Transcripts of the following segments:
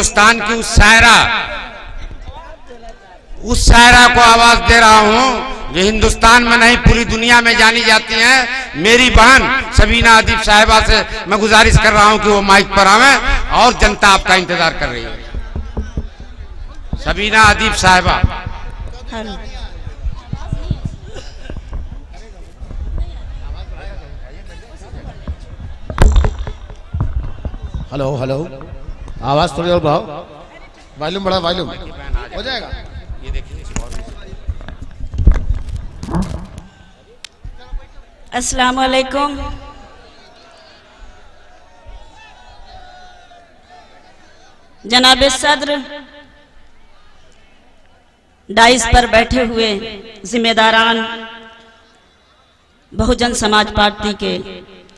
हिंदुस्तान की उस शायरा को आवाज दे रहा हूं जो हिंदुस्तान में नहीं पूरी दुनिया में जानी जाती हैं। मेरी बहन सबीना अदीब साहिबा से मैं गुजारिश कर रहा हूं कि वो माइक पर आवे और जनता आपका इंतजार कर रही है। सबीना अदीब साहिबा। हेलो हेलो, आवाज थोड़ी और बढ़ाओ, वॉल्यूम बढ़ा, वॉल्यूम हो जाएगा। ये देखिए, अस्सलाम वालेकुम। जनाब सद्र, डाइस पर बैठे हुए जिम्मेदारान, बहुजन समाज पार्टी के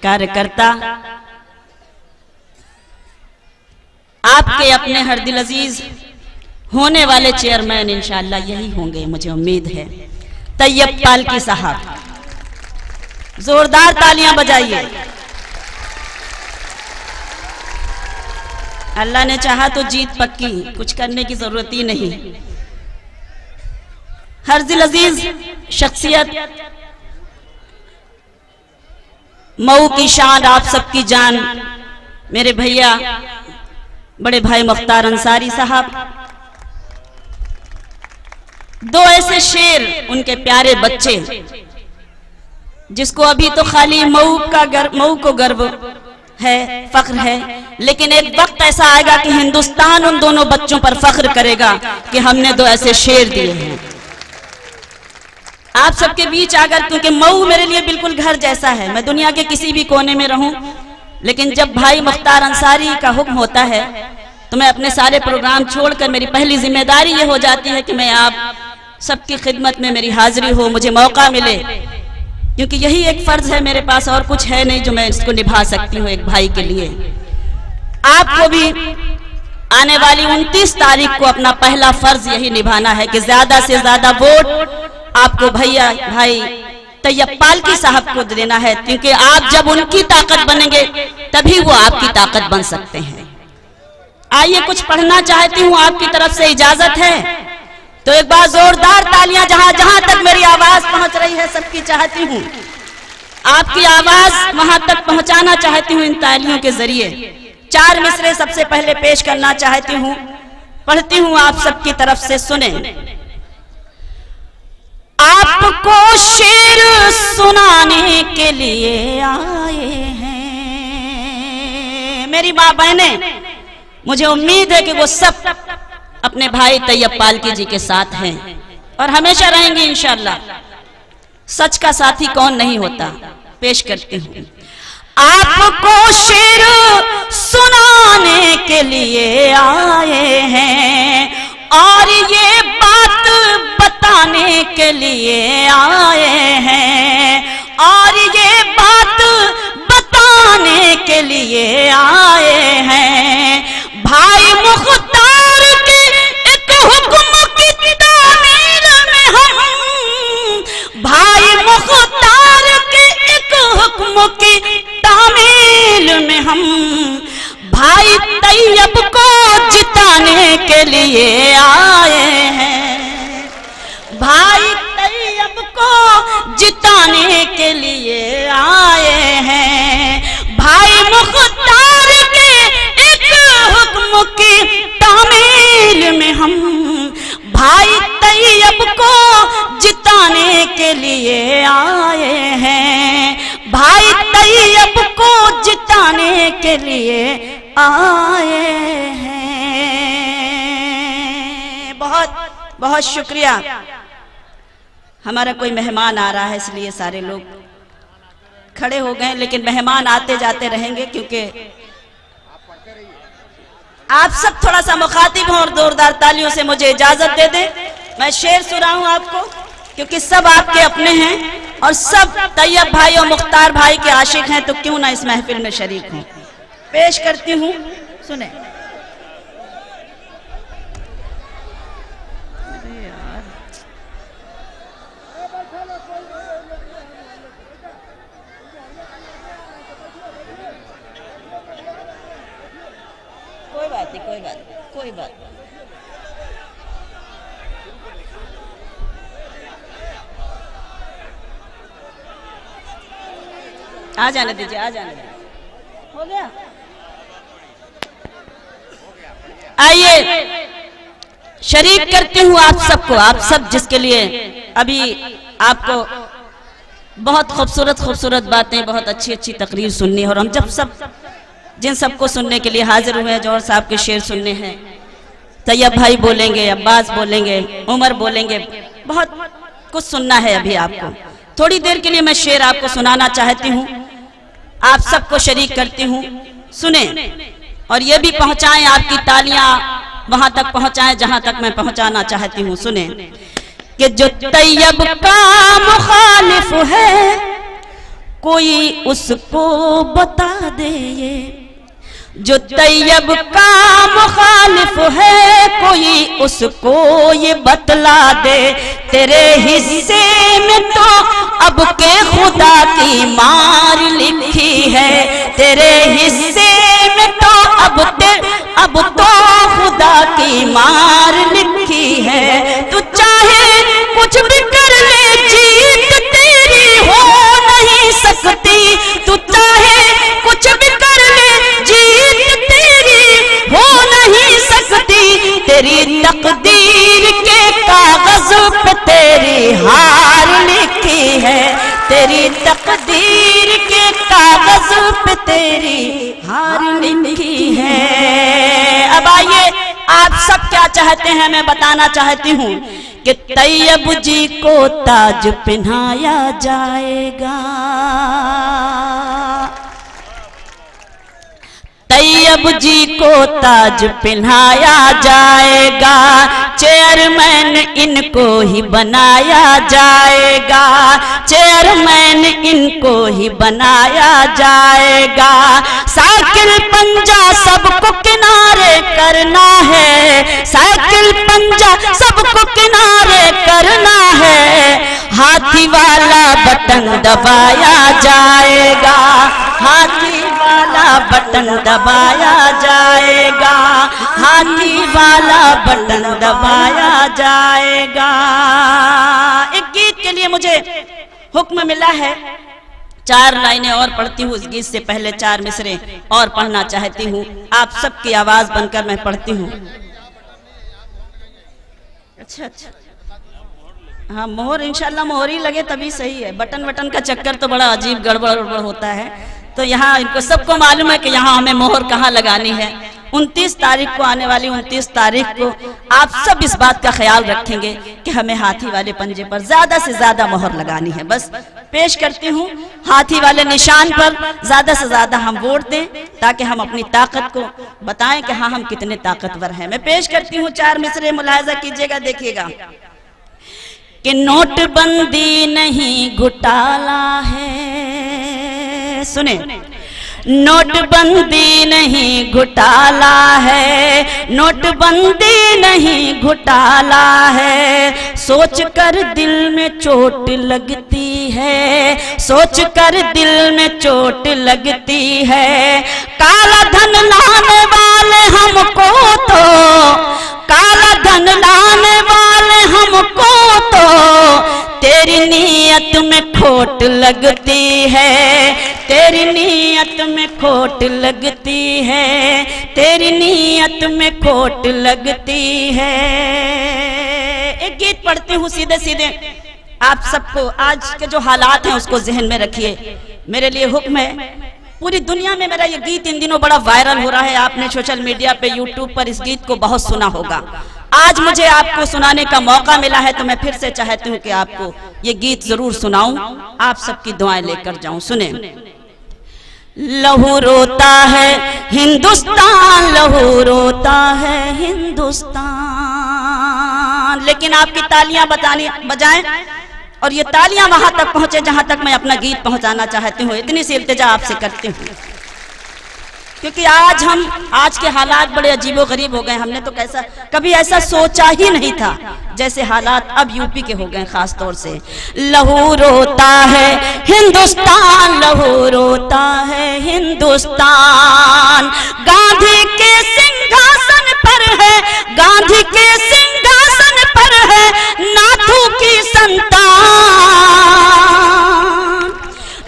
कार्यकर्ता, आपके अपने हर दिल अजीज होने वाले चेयरमैन इंशाअल्लाह यही होंगे, मुझे उम्मीद है। तैयब पालकी साहब, जोरदार तालियां बजाइए। अल्लाह ने चाहा तो जीत पक्की, कुछ करने की जरूरत ही नहीं। हर दिल अजीज शख्सियत, मऊ की शान, आप सबकी जान, मेरे भैया बड़े भाई मुख्तार अंसारी साहब, दो ऐसे शेर, उनके प्यारे बच्चे, जिसको अभी तो खाली मऊ को गर्व है, फख्र है, लेकिन एक वक्त ऐसा आएगा कि हिंदुस्तान उन दोनों बच्चों पर फख्र करेगा कि हमने दो ऐसे शेर दिए हैं। आप सबके बीच आकर, क्योंकि मऊ मेरे लिए बिल्कुल घर जैसा है, मैं दुनिया के किसी भी कोने में रहूं, लेकिन जब भाई मुख्तार अंसारी का हुक्म होता है तो मैं अपने सारे प्रोग्राम छोड़कर, मेरी पहली जिम्मेदारी ये हो जाती है कि मैं आप सबकी खिदमत में मेरी हाजिरी हो, मुझे मौका मिले, क्योंकि यही एक फर्ज है मेरे पास, और कुछ है नहीं जो मैं इसको निभा सकती हूँ एक भाई के लिए। आपको भी आने वाली 29 तारीख को अपना पहला फर्ज यही निभाना है कि ज्यादा से ज्यादा वोट आपको भैया भाई तैयब पालकी साहब को देना है, क्योंकि आप जब उनकी ताकत बनेंगे तभी वो आपकी ताकत बन सकते हैं। आइए, कुछ पढ़ना चाहती हूँ, आपकी तरफ से इजाजत है तो एक बार जोरदार तालियां, जहां जहां तक मेरी आवाज पहुंच रही है सबकी चाहती हूँ, आपकी आवाज वहां तक पहुंचाना चाहती हूँ इन तालियों के जरिए। 4 मिसरे सबसे पहले पेश करना चाहती हूँ, पढ़ती हूँ, आप सबकी तरफ से सुने। आपको शेर सुनाने के लिए आए हैं मेरी माँ बहनें, मुझे उम्मीद है कि वो सब अपने भाई तैयब पालकी जी के साथ हैं और हमेशा रहेंगे इंशाअल्लाह। सच का साथी कौन नहीं होता। पेश करती हूँ। आपको शेर सुनाने के लिए आए हैं और ये बात बताने के लिए आए हैं, और ये बात बताने के लिए आए हैं। भाई मुख्तार के एक हुक्म की तामील में हम, भाई मुख्तार के एक हुक्म की तामील में हम, भाई तैयब को जिताने के लिए आए हैं, भाई तैयब को जिताने के लिए आए हैं। भाई मुख्तार के एक हुक्म की तामील में हम, भाई तैयब को जिताने के लिए आए हैं, भाई तैयब को जिताने के लिए आए हैं। बहुत बहुत शुक्रिया। हमारा कोई मेहमान आ रहा है इसलिए सारे लोग खड़े हो गए, लेकिन मेहमान आते जाते रहेंगे, क्योंकि आप सब थोड़ा सा मुखातिब हो और जोरदार तालियों से मुझे इजाजत दे दें। मैं शेर सुनाऊं आपको, क्योंकि सब आपके अपने हैं और सब तैयब भाई और मुख्तार भाई के आशिक हैं, तो क्यों ना इस महफिल में शरीक हूं। पेश करती हूं, सुने। कोई बात नहीं, कोई बात नहीं। कोई बात नहीं। आ जाने दीजिए, आ जाने दीजिए, हो गया। आइए शरीक करती हूँ आप सबको, आप सब जिसके लिए अभी आपको बहुत खूबसूरत खूबसूरत बातें, बहुत अच्छी अच्छी तकरीर सुननी है। और हम जब सब जिन सबको सुनने के लिए हाजिर हुए हैं, जौहर साहब के शेर सुनने हैं, तैयब भाई बोलेंगे, अब्बास बोलेंगे, उमर बोलेंगे, बहुत कुछ सुनना है अभी आपको। थोड़ी देर के लिए मैं शेर आपको सुनाना चाहती हूँ, आप सबको शरीक करती हूँ, सुने और ये भी पहुंचाएं, आपकी तालियां वहां तक पहुंचाएं जहां तक मैं पहुंचाना चाहती हूँ। सुने कि जो तैयब का मुखालिफ है कोई उसको बता दे, ये जो तैयब का मुखालिफ है कोई उसको ये बतला दे। तेरे हिस्से में तो अब के खुदा की मार लिखी है, तेरे हिस्से में तो अब तो खुदा की मार लिखी है। तू चाहे कुछ भी कर ले, जीत तेरी हो नहीं सकती। तू चाहे कुछ भी कर ले, जीत तेरी हो नहीं सकती। तेरी तकदीर के कागज पे तेरी हार लिखी है, तेरी तकदीर के कागज पे तेरी हार लिखी है। अब आइए आप सब क्या चाहते हैं मैं बताना चाहती हूँ कि तैयब जी को ताज पहनाया जाएगा, तैयब जी को ताज पहनाया जाएगा, चेयरमैन इनको ही बनाया जाएगा, चेयरमैन इनको ही बनाया जाएगा। साइकिल पंजा सबको किनारे करना है, साइकिल पंजा सबको किनारे करना है। हाथी वाला बटन दबाया जाएगा, हाथी वाला बटन दबाया जाएगा, हाथी वाला बटन दबाया जाएगा। एक गीत के लिए मुझे हुक्म मिला है, 4 लाइनें और पढ़ती हूँ। इस गीत से पहले 4 मिसरे और पढ़ना चाहती हूँ, आप सबकी आवाज बनकर मैं पढ़ती हूँ। अच्छा अच्छा, हाँ मोहर, इंशाल्लाह मोहर ही लगे तभी सही है। बटन वटन का चक्कर तो बड़ा अजीब गड़बड़ होता है, तो यहाँ इनको सबको मालूम है कि यहाँ हमें मोहर कहाँ लगानी है। 29 तारीख को, आने वाली 29 तारीख को आप सब इस बात का ख्याल रखेंगे कि हमें हाथी वाले पंजे पर ज्यादा से ज्यादा मोहर लगानी है। बस पेश करती हूँ, हाथी वाले निशान पर ज्यादा से ज्यादा हम वोट दें ताकि हम अपनी ताकत को बताएं कि हाँ हम कितने ताकतवर हैं। मैं पेश करती हूँ 4 मिसरे, मुलाहिजा कीजिएगा, देखिएगा कि नोटबंदी नहीं घोटाला है। सुने, नोटबंदी नहीं घोटाला है, नोटबंदी नहीं घोटाला है। सोच कर दिल में चोट लगती है, सोच कर दिल में चोट लगती है। काला धन लाने वाले हमको तो, काला धन लाने वाले हमको तो तेरी नीयत में खोट लगती है, तेरी नीयत में खोट लगती है, तेरी नीयत में खोट लगती है। एक गीत पढ़ती हूँ सीधे सीधे, आप सबको आज के जो हालात हैं उसको जहन में रखिए। मेरे लिए हुक्म है, पूरी दुनिया में मेरा ये गीत इन दिनों बड़ा वायरल हो रहा है, आपने सोशल मीडिया पे, यूट्यूब पर इस गीत को बहुत सुना होगा। आज मुझे आपको सुनाने का मौका मिला है तो मैं फिर से चाहती हूँ कि आपको ये गीत जरूर सुनाऊं, आप सबकी दुआएं लेकर जाऊं। सुने, लहू रोता है हिंदुस्तान, लहू रोता है हिंदुस्तान, लेकिन आपकी तालियां बजाएं और ये तालियां वहां तक पहुंचे जहां तक मैं अपना गीत पहुंचाना चाहती हूँ। इतनी सी इल्तिजा आपसे करती हूँ, क्योंकि आज के हालात बड़े अजीबो गरीब हो गए। हमने तो कभी ऐसा सोचा ही नहीं था जैसे हालात अब यूपी के हो गए खास तौर से। लहू रोता है हिंदुस्तान, लहू रोता है हिंदुस्तान, गांधी के सिंहासन पर है, गांधी के सिंहासन पर है नाथू की संतान।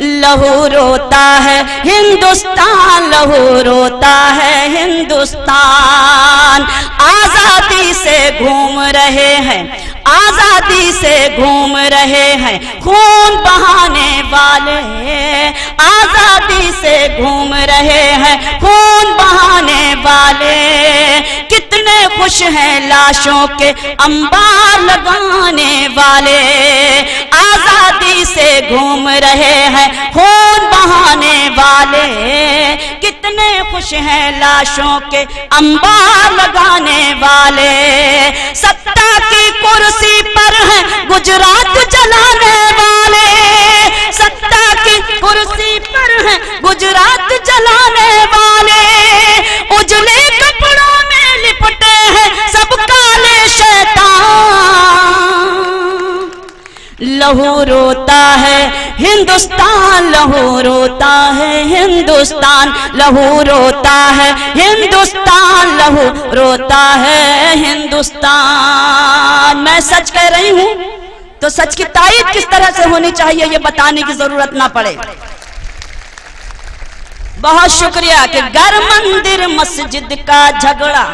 लहू रोता है हिंदुस्तान, लहू रोता है हिंदुस्तान। आजादी से घूम रहे हैं, आजादी से घूम रहे हैं खून बहाने वाले, आजादी से घूम रहे हैं खून बहाने वाले। कितने खुश हैं लाशों के अंबार लगाने वाले, आजादी से घूम रहे हैं खून बहाने वाले। कितने खुश हैं लाशों के अंबार लगाने वाले। सत्ता की कुर्सी पर है गुजरात जलाने वाले, सत्ता की कुर्सी पर है गुजरात जलाने वाले। उजले कपड़ों में लिपटे हैं सब काले शैतान। लहू रोता है हिंदुस्तान, लहू रोता है हिंदुस्तान, लहू रोता है हिंदुस्तान, लहू रोता है हिंदुस्तान। मैं सच कह रही हूं तो सच की तायीद किस तरह से होनी चाहिए ये बताने की जरूरत ना पड़े। बहुत शुक्रिया कि घर मंदिर मस्जिद का झगड़ा,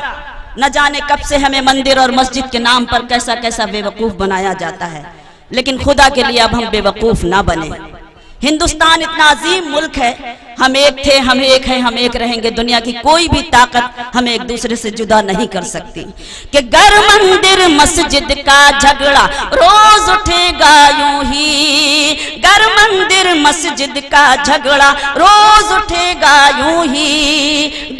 न जाने कब से हमें मंदिर और मस्जिद के नाम पर कैसा कैसा बेवकूफ बनाया जाता है, लेकिन खुदा के लिए अब हम बेवकूफ ना बने। हिंदुस्तान इतना अजीम मुल्क है, हम एक थे, हम एक हैं, हम एक रहेंगे। दुनिया की कोई भी ताकत हमें एक दूसरे से जुदा नहीं कर सकती। कि घर मंदिर मस्जिद का झगड़ा रोज उठेगा यूं ही, घर मंदिर मस्जिद का झगड़ा रोज उठेगा यूं ही।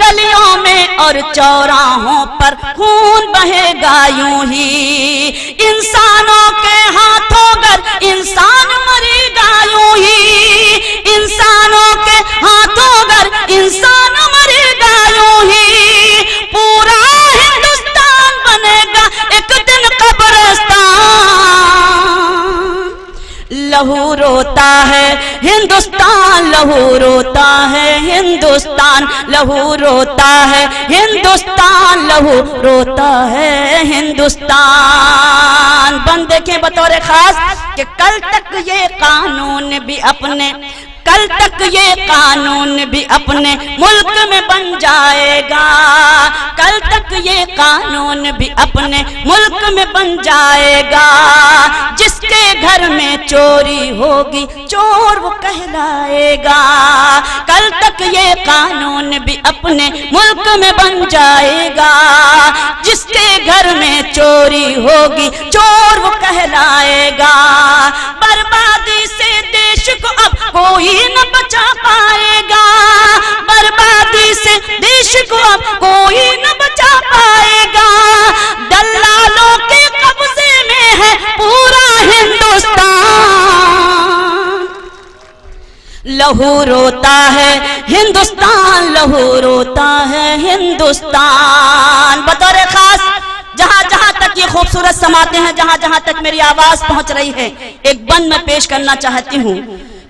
गलियों में और चौराहों पर खून बहेगा यूं ही। इंसानों के हाथों घर इंसान मरेगा यूं ही, इंसानों के हाथों घर इंसान मरेगा यूं ही। पूरा हिंदुस्तान बनेगा एक दिन कब्रिस्तान। लहू रोता है हिंदुस्तान, लहू रोता है हिंदुस्तान, लहू रोता है हिंदुस्तान, लहू रोता है हिंदुस्तान। बंद देखें बतौर खास कि कल तक ये कानून भी अपने, कल तक ये कानून भी अपने मुल्क में बन जाएगा, कल तक ये कानून भी अपने मुल्क में बन जाएगा। जिसके घर में चोरी होगी चोर वो कहलाएगा, कल तक ये कानून भी अपने मुल्क में बन जाएगा। जिसके घर में चोरी होगी चोर वो कहलाएगा। बर्बादी से देश को अब कोई न बचा पाएगा, बर्बादी से देश को अब कोई न बचा पाएगा। दलालों के कब्जे में है पूरा हिंदुस्तान। लहू रोता है हिंदुस्तान, लहू रोता है हिंदुस्तान। बतौर खास जहां जहां तक ये खूबसूरत समाते हैं, जहां जहां तक मेरी आवाज पहुंच रही है, एक बंद मैं पेश करना चाहती हूं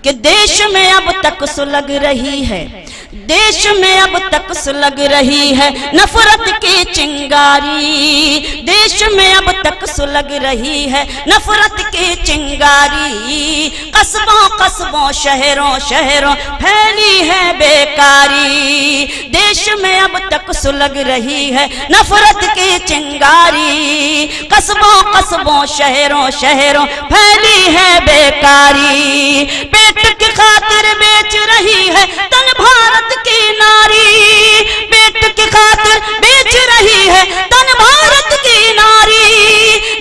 कि देश में अब तक सुलग रही है, देश में अब तक सुलग रही है नफरत की चिंगारी। देश में अब तक सुलग रही है नफरत की चिंगारी। कस्बों कस्बों शहरों शहरों फैली है बेकारी। देश में अब तक सुलग रही है नफरत की चिंगारी। कस्बों कस्बों शहरों शहरों फैली है बेकारी। पेट की खातिर बेच रही है तन भारत की नारी, पेट की खातिर बेच रही है तन भारत की नारी।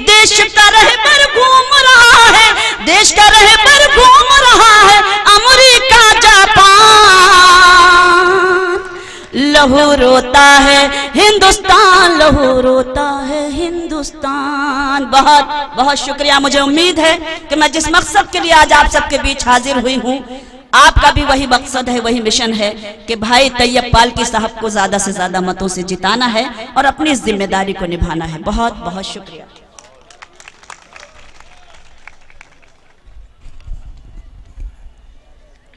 देश का रहबर घूम रहा है, देश का रहबर घूम रहा है अमेरिका जापान। लहू रोता है हिंदुस्तान, लहू रोता है हिंदुस्तान। बहुत बहुत शुक्रिया। मुझे उम्मीद है कि मैं जिस मकसद के लिए आज आप सबके बीच हाजिर हुई हूँ, आपका भी वही मकसद है, वही मिशन है कि भाई तैयब पालकी साहब को ज्यादा से ज्यादा मतों से जिताना है और अपनी जिम्मेदारी को निभाना है। बहुत बहुत शुक्रिया।